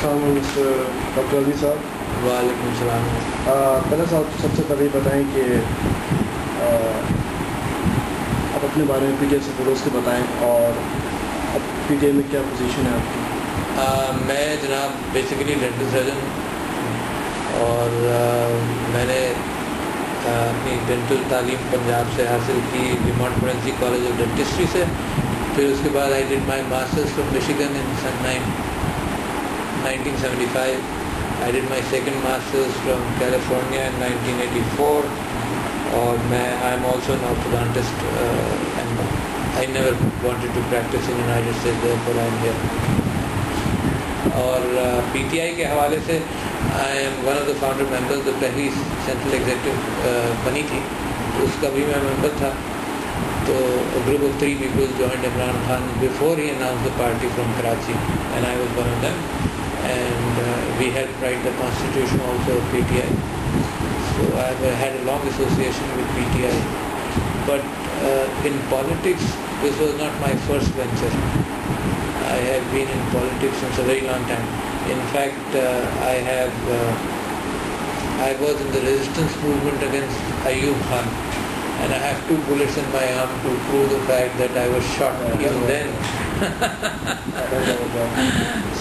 Doctor Ali साहब। वालेकुम सलाम। पहले साहब सबसे पहले बताएं कि आप अपने बारे में पीटीआई सपोर्टर्स के बताएं और अब पीटीआई में क्या पोजीशन है आपकी। मैं जनाब बेसिकली डेंटल सर्जन और मैंने अपनी डेंटल तालीम पंजाब से हासिल की डिमॉन्ट फोरेंसी कॉलेज ऑफ डेंटिस्ट्री से। फिर उसके बाद I did my masters from Michigan in 1975. I did my second masters from California in 1984. और I am also an orthodontist and I never wanted to practice in United States, therefore I am here. और PTI के हवाले से I am one of the founder members. The पहली central executive बनी थी उसका भी मैं मेंबर था. तो a group of 3 people joined Imran Khan before he announced the party from Karachi, and I was one of them. And we helped write the constitution also of PTI. So I have had a long association with PTI. But in politics, this was not my first venture. I have been in politics since a very long time. In fact, I was in the resistance movement against Ayub Khan. And I have 2 bullets in my arm to prove the fact that I was shot even then.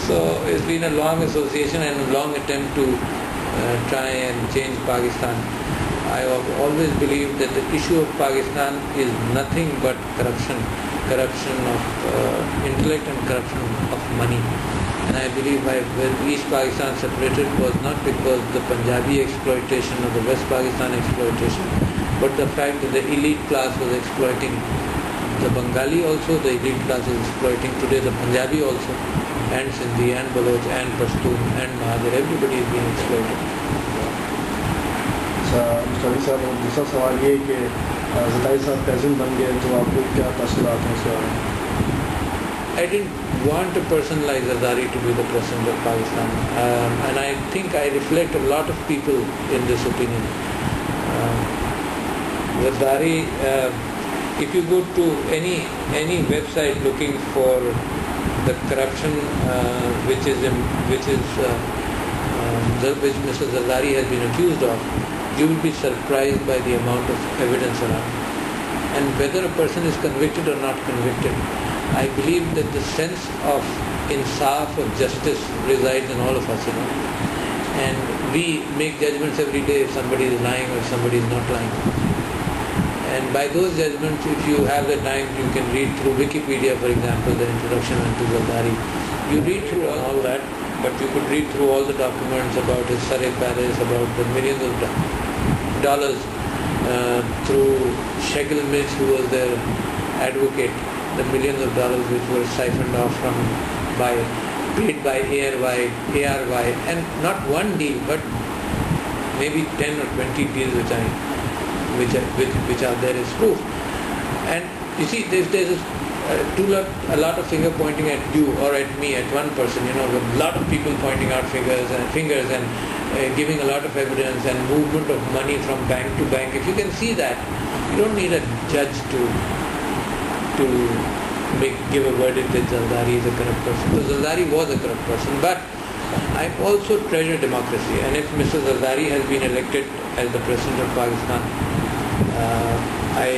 So it's been a long association and a long attempt to try and change Pakistan. I have always believed that the issue of Pakistan is nothing but corruption of intellect and corruption of money. And I believe when East Pakistan separated was not because the Punjabi exploitation or the West Pakistan exploitation, but the fact that the elite class was exploiting the Bengali also, the elite class is exploiting today the Punjabi also, and Sindhi and Baloch and Pashtun and Mahadir, everybody is being exploited. Mister Ali साहब, दूसरा सवाल ये कि ज़रदारी साहब president बन गए तो आपको क्या तसल्लुआत हैं उसके बारे में? I didn't want a person like Zardari to be the president of Pakistan, and I think I reflect a lot of people in this opinion. Zardari, if you go to any website looking for the corruption which Mr. Zardari has been accused of, you will be surprised by the amount of evidence around. And whether a person is convicted or not convicted, I believe that the sense of insaf, of justice resides in all of us, And we make judgments every day if somebody is lying or if somebody is not lying. And by those judgments, if you have the time, you can read through Wikipedia, for example, the introduction to Zardari. You read through all that, but you could read through all the documents about his Surrey Palace, about the millions of dollars through Shekil Mills, who was their advocate, the millions of dollars which were siphoned off paid by ARY, and not one deal, but maybe 10 or 20 deals which are there as proof. And you see, there's a lot of finger pointing at you or at me, at one person, a lot of people pointing out fingers and giving a lot of evidence and movement of money from bank to bank. If you can see that, you don't need a judge to give a verdict that Zardari is a corrupt person. So Zardari was a corrupt person, but I also treasure democracy, and if Mr. Zardari has been elected as the President of Pakistan, I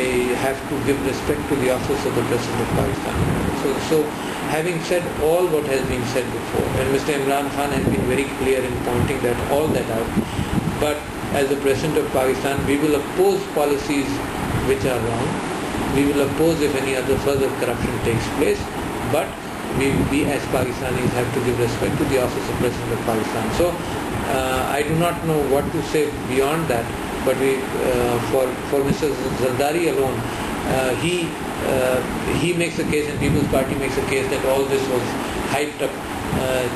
have to give respect to the office of the President of Pakistan. So having said all what has been said before, and Mr. Imran Khan has been very clear in pointing all that out, but as the President of Pakistan, we will oppose policies which are wrong. We will oppose if any other further corruption takes place, but we as Pakistanis have to give respect to the office of President of Pakistan. So I do not know what to say beyond that, but for Mr. Zardari alone, he makes a case and People's Party makes a case that all this was hyped up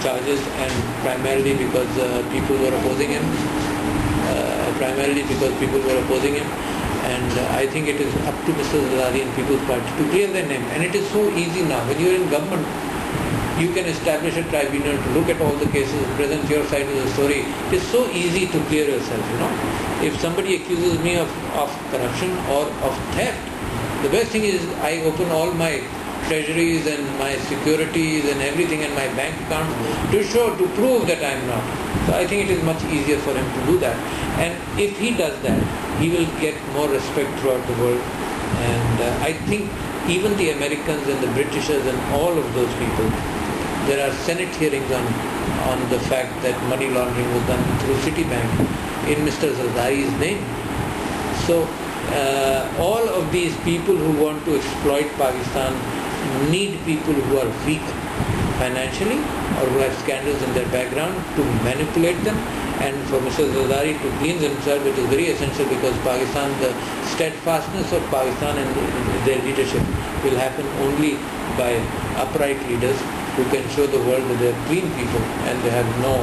charges, and primarily because people were opposing him. And I think it is up to Mr. Zardari and People's Party to clear their name. And it is so easy now. When you are in government, you can establish a tribunal to look at all the cases, present your side of the story. It is so easy to clear yourself, If somebody accuses me of corruption or of theft, the best thing is I open all my treasuries and my securities and everything and my bank account to prove that I'm not. So I think it is much easier for him to do that. And if he does that, he will get more respect throughout the world. And I think even the Americans and the Britishers and all of those people, there are Senate hearings on the fact that money laundering was done through Citibank in Mr. Zardari's name. So all of these people who want to exploit Pakistan need people who are weak financially or who have scandals in their background to manipulate them. And for Mr. Zardari to cleanse himself, it is very essential, because Pakistan, the steadfastness of Pakistan and their leadership will happen only by upright leaders who can show the world that they are clean people and they have no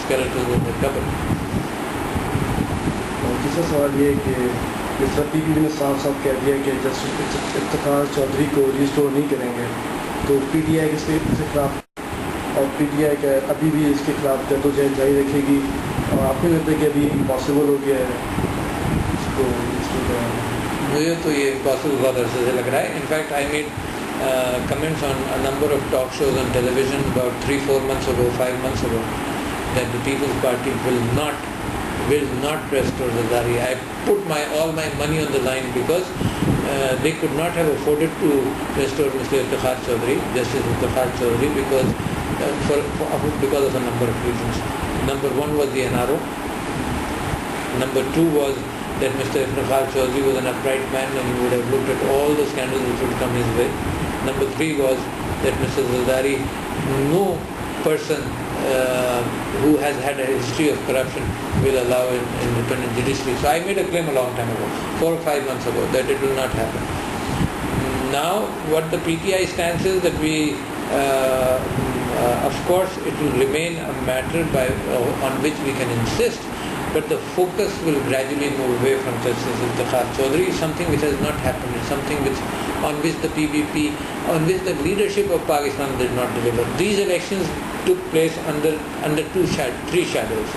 skeletons in their cupboard. तीसरा सवाल ये है कि जिस तरह PPP ने साफ साफ कह दिया कि जस्टिस इफ्तिखार चौधरी को रिस्टोर नहीं करेंगे, तो पीटीआई इसके खिलाफ और पीटीआई का अभी भी इसके खिलाफ जद्दोजहद जारी रखेगी, और आपको लगता है कि अभी इम्पॉसिबल हो गया है इसको रिस्टोर कराना? मुझे तो ये इम्पॉसिबल बहुत अर्से से लग रहा है. In fact I made comments on a number of talk shows on television about 3-4 months ago, 5 months ago, that the People's Party will not restore Zardari. I put all my money on the line, because they could not have afforded to restore Mr. Iftikhar Chaudhry, Justice Iftikhar Chaudhry, because of a number of reasons. Number one was the NRO. Number two was that Mr. Iftikhar Chaudhry was an upright man and he would have looked at all the scandals which would come his way. Number three was that Mr. Zardari, no person who has had a history of corruption will allow an independent judiciary. So I made a claim a long time ago, 4 or 5 months ago, that it will not happen. Now what the PTI stance is that we, of course it will remain a matter on which we can insist, but the focus will gradually move away from Justice Iftikhar Chaudhry. Something which has not happened. It's something on which the PBP, on which the leadership of Pakistan did not deliver. These elections took place under three shadows.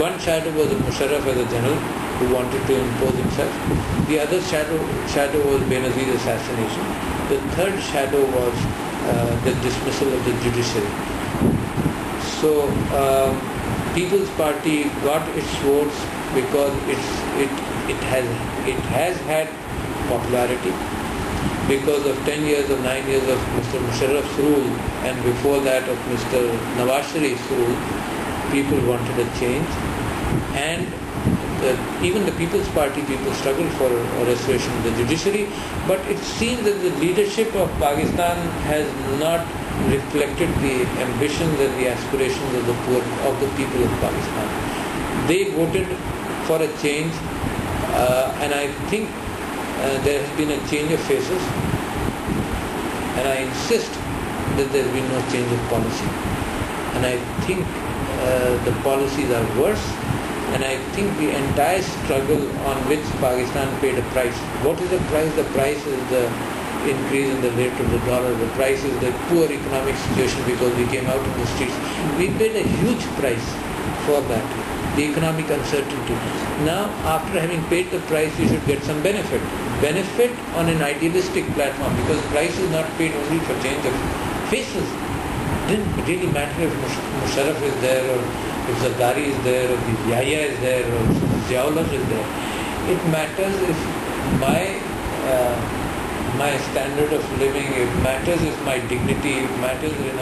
One shadow was Musharraf as a general who wanted to impose himself. The other shadow was Benazir's assassination. The third shadow was the dismissal of the judiciary. So People's Party got its votes because it has had popularity. Because of 10 years or 9 years of Mr. Musharraf's rule, and before that of Mr. Nawaz Sharif's rule, people wanted a change. And even the People's Party people struggled for a restoration of the judiciary, but it seems that the leadership of Pakistan has not reflected the ambitions and the aspirations of the people of Pakistan. They voted for a change, and I think there has been a change of faces, and I insist that there has been no change of policy. And I think the policies are worse, and I think the entire struggle on which Pakistan paid a price. What is the price? The price is the increase in the rate of the dollar. The price is the poor economic situation because we came out in the streets. We paid a huge price for that, the economic uncertainty. Now, after having paid the price, you should get some benefit. Benefit on an idealistic platform, because price is not paid only for change of faces. It didn't really matter if Musharraf is there, or if Zardari is there, or if Yahya is there, or if Ziaullah is there. It matters if my standard of living, it matters if my dignity, it matters in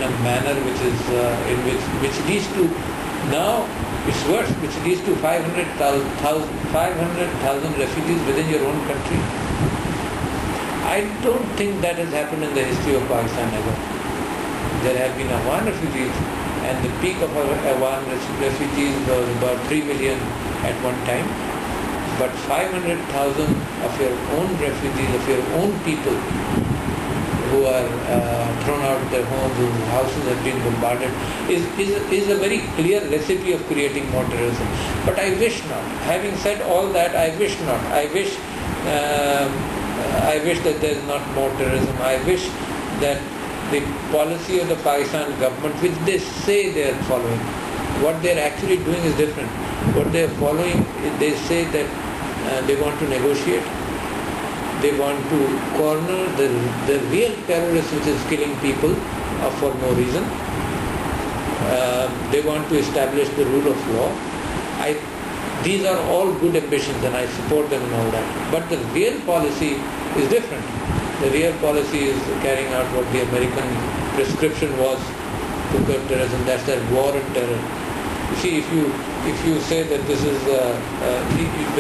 a manner which leads to, now it's worse, which leads to 500,000 refugees within your own country. I don't think that has happened in the history of Pakistan ever. There have been Afghan refugees, and the peak of Afghan refugees was about 3 million at one time. But 500,000 of your own refugees, of your own people who are thrown out of their homes, whose houses have been bombarded, is a very clear recipe of creating more terrorism. But I wish not. Having said all that, I wish not. I wish that there is not more terrorism. I wish that the policy of the Pakistan government, which they say they are following, what they are actually doing is different. What they are following, they say that they want to negotiate. They want to corner the real terrorist which is killing people for no reason. They want to establish the rule of law. These are all good ambitions and I support them and all that. But the real policy is different. The real policy is carrying out what the American prescription was to curb terrorism. That's that war on terror. You see, if you say that this is